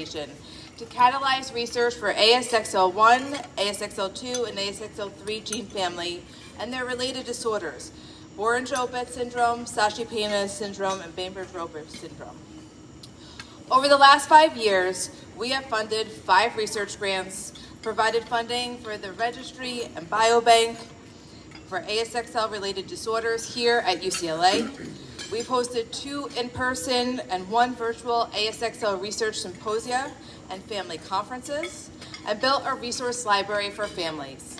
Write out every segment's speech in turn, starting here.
Foundation to catalyze research for ASXL1, ASXL2, and ASXL3 gene family and their related disorders, Boren-Jobert syndrome, Sashi-Payne syndrome, and Bainbridge-Roper syndrome. Over the last 5 years, we have funded 5 research grants, provided funding for the registry and biobank for ASXL-related disorders here at UCLA. We've hosted 2 in-person and 1 virtual ASXL research symposia and family conferences, and built a resource library for families.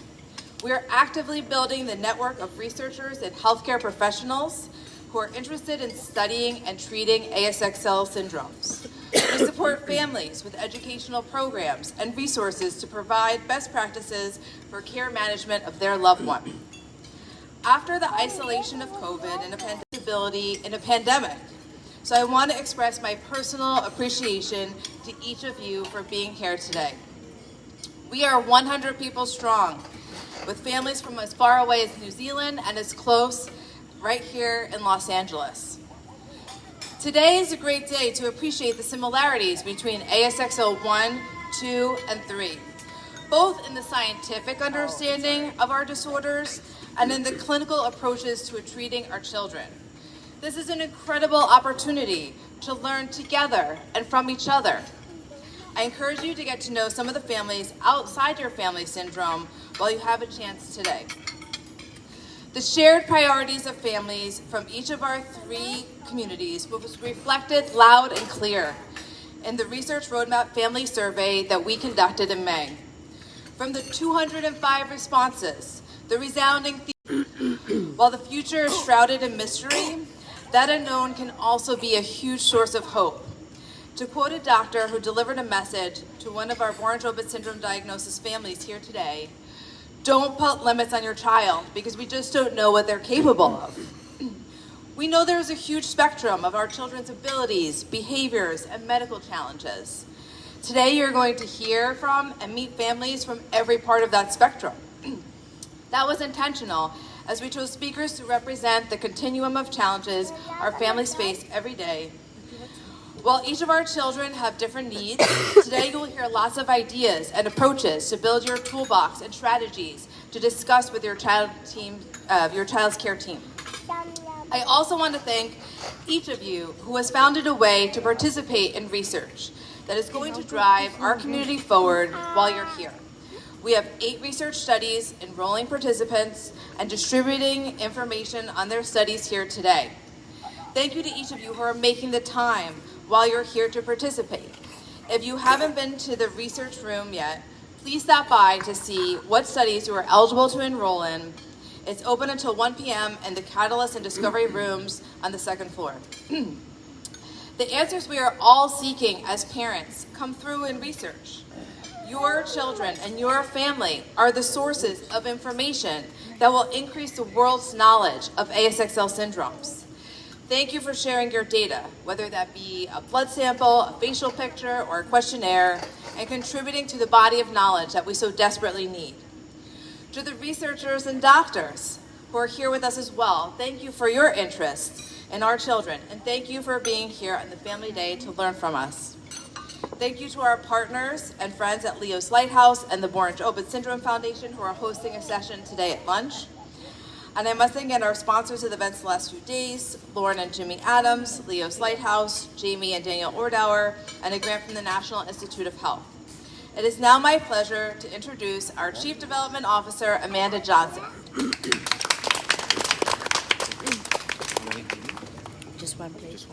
We are actively building the network of researchers and healthcare professionals who are interested in studying and treating ASXL syndromes. We support families with educational programs and resources to provide best practices for care management of their loved one. After the isolation of COVID and a pandemic, so I want to express my personal appreciation to each of you for being here today. We are 100 people strong, with families from as far away as New Zealand and as close right here in Los Angeles. Today is a great day to appreciate the similarities between ASXL1, 2, and 3, both in the scientific understanding of our disorders and in the clinical approaches to treating our children. This is an incredible opportunity to learn together and from each other. I encourage you to get to know some of the families outside your family syndrome while you have a chance today. The shared priorities of families from each of our 3 communities was reflected loud and clear in the Research Roadmap Family Survey that we conducted in May. From the 205 responses, the resounding theme, while the future is shrouded in mystery, that unknown can also be a huge source of hope. To quote a doctor who delivered a message to one of our Boren-Jobert syndrome diagnosis families here today, "Don't put limits on your child because we just don't know what they're capable of." We know there's a huge spectrum of our children's abilities, behaviors, and medical challenges. Today you're going to hear from and meet families from every part of that spectrum. That was intentional, as we chose speakers to represent the continuum of challenges our families face every day. While each of our children have different needs, today you will hear lots of ideas and approaches to build your toolbox and strategies to discuss with your child's care team. I also want to thank each of you who has found a way to participate in research that is going to drive our community forward while you're here. We have 8 research studies enrolling participants and distributing information on their studies here today. Thank you to each of you who are making the time while you're here to participate. If you haven't been to the research room yet, please stop by to see what studies you are eligible to enroll in. It's open until 1 p.m. in the Catalyst and Discovery rooms on the 2nd floor. The answers we are all seeking as parents come through in research. Your children and your family are the sources of information that will increase the world's knowledge of ASXL syndromes. Thank you for sharing your data, whether that be a blood sample, a facial picture, or a questionnaire, and contributing to the body of knowledge that we so desperately need. To the researchers and doctors who are here with us as well, thank you for your interest in our children, and thank you for being here on the Family Day to learn from us. Thank you to our partners and friends at Leo's Lighthouse and the Boren-Jobert Syndrome Foundation who are hosting a session today at lunch. And I must again our sponsors of the events the last few days, Lauren and Jimmy Adams, Leo's Lighthouse, Jamie and Daniel Ordauer, and a grant from the National Institute of Health. It is now my pleasure to introduce our Chief Development Officer, Amanda Johnson. Just one, please.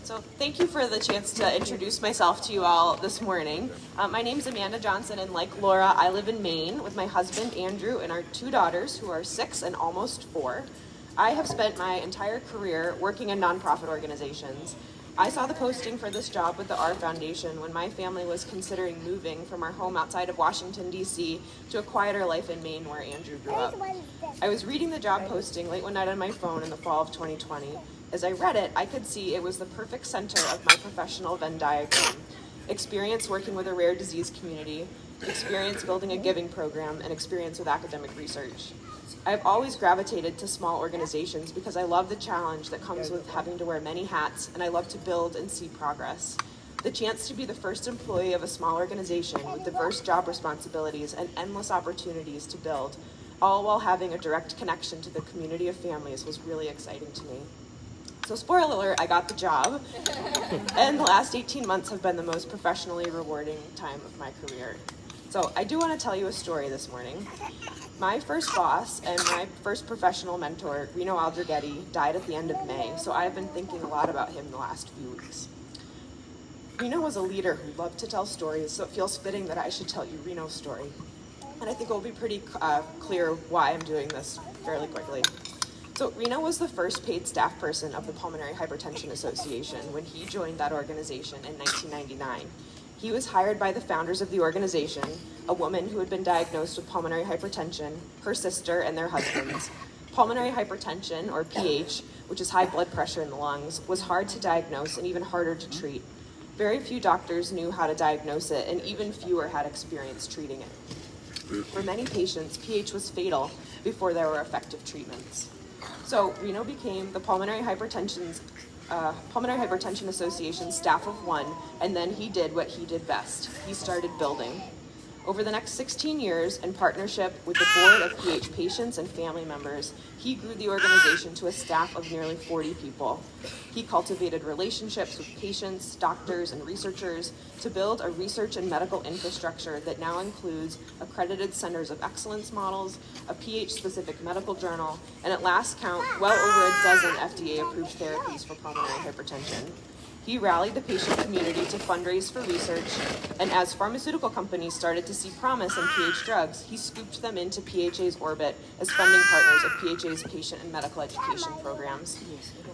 So thank you for the chance to introduce myself to you all this morning. My name's Amanda Johnson, and like Laura, I live in Maine with my husband, Andrew, and our 2 daughters, who are 6 and almost 4. I have spent my entire career working in nonprofit organizations. I saw the posting for this job with the ARRE Foundation when my family was considering moving from our home outside of Washington, D.C. to a quieter life in Maine where Andrew grew up. I was reading the job posting late one night on my phone in the fall of 2020. As I read it, I could see it was the perfect center of my professional Venn diagram. Experience working with a rare disease community, experience building a giving program, and experience with academic research. I've always gravitated to small organizations because I love the challenge that comes with having to wear many hats, and I love to build and see progress. The chance to be the first employee of a small organization with diverse job responsibilities and endless opportunities to build, all while having a direct connection to the community of families, was really exciting to me. So spoiler alert, I got the job, and the last 18 months have been the most professionally rewarding time of my career. So I do want to tell you a story this morning. My first boss and my first professional mentor, Reno Aldrighetti, died at the end of May, so I've been thinking a lot about him the last few weeks. Reno was a leader who loved to tell stories, so it feels fitting that I should tell you Reno's story. And I think it will be pretty clear why I'm doing this fairly quickly. So Reno was the first paid staff person of the Pulmonary Hypertension Association when he joined that organization in 1999. He was hired by the founders of the organization, a woman who had been diagnosed with pulmonary hypertension, her sister, and their husbands. Pulmonary hypertension, or PH, which is high blood pressure in the lungs, was hard to diagnose and even harder to treat. Very few doctors knew how to diagnose it, and even fewer had experience treating it. For many patients, PH was fatal before there were effective treatments. So Reno became the Pulmonary Hypertension Association staff of one, and then he did what he did best. He started building. Over the next 16 years, in partnership with the board of PH patients and family members, he grew the organization to a staff of nearly 40 people. He cultivated relationships with patients, doctors, and researchers to build a research and medical infrastructure that now includes accredited centers of excellence models, a PH-specific medical journal, and at last count, well over a dozen FDA-approved therapies for pulmonary hypertension. He rallied the patient community to fundraise for research, and as pharmaceutical companies started to see promise in PH drugs, he scooped them into PHA's orbit as funding partners of PHA's patient and medical education programs.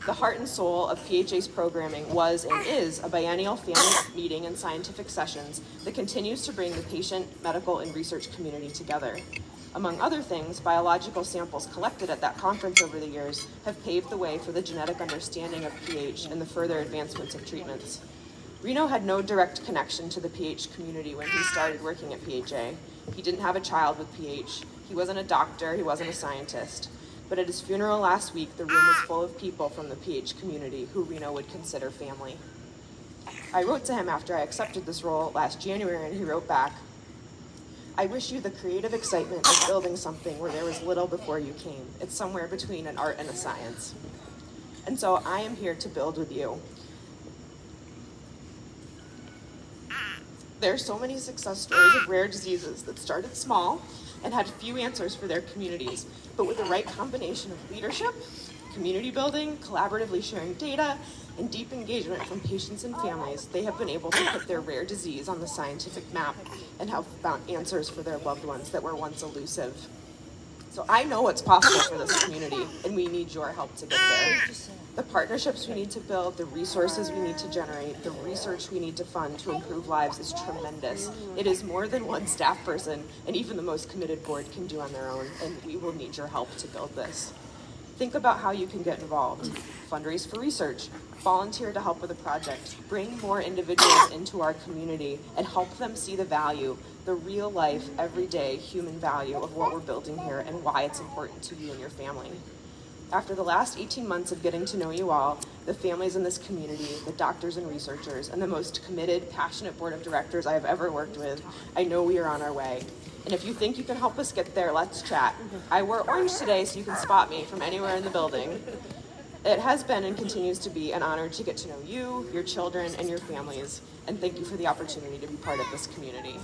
The heart and soul of PHA's programming was and is a biennial family meeting and scientific sessions that continues to bring the patient, medical, and research community together. Among other things, biological samples collected at that conference over the years have paved the way for the genetic understanding of PH and the further advancements of treatments. Reno had no direct connection to the PH community when he started working at PHA. He didn't have a child with PH. He wasn't a doctor, he wasn't a scientist. But at his funeral last week, the room was full of people from the PH community who Reno would consider family. I wrote to him after I accepted this role last January, and he wrote back, "I wish you the creative excitement of building something where there was little before you came. It's somewhere between an art and a science." And so I am here to build with you. There are so many success stories of rare diseases that started small and had few answers for their communities, but with the right combination of leadership, community building, collaboratively sharing data, and deep engagement from patients and families, they have been able to put their rare disease on the scientific map and have found answers for their loved ones that were once elusive. So I know what's possible for this community, and we need your help to get there. The partnerships we need to build, the resources we need to generate, the research we need to fund to improve lives is tremendous. It is more than one staff person and even the most committed board can do on their own, and we will need your help to build this. Think about how you can get involved. Fundraise for research, volunteer to help with a project, bring more individuals into our community and help them see the value, the real life, everyday human value of what we're building here and why it's important to you and your family. After the last 18 months of getting to know you all, the families in this community, the doctors and researchers, and the most committed, passionate board of directors I have ever worked with, I know we are on our way. And if you think you can help us get there, let's chat. I wore orange today so you can spot me from anywhere in the building. It has been and continues to be an honor to get to know you, your children, and your families. And thank you for the opportunity to be part of this community.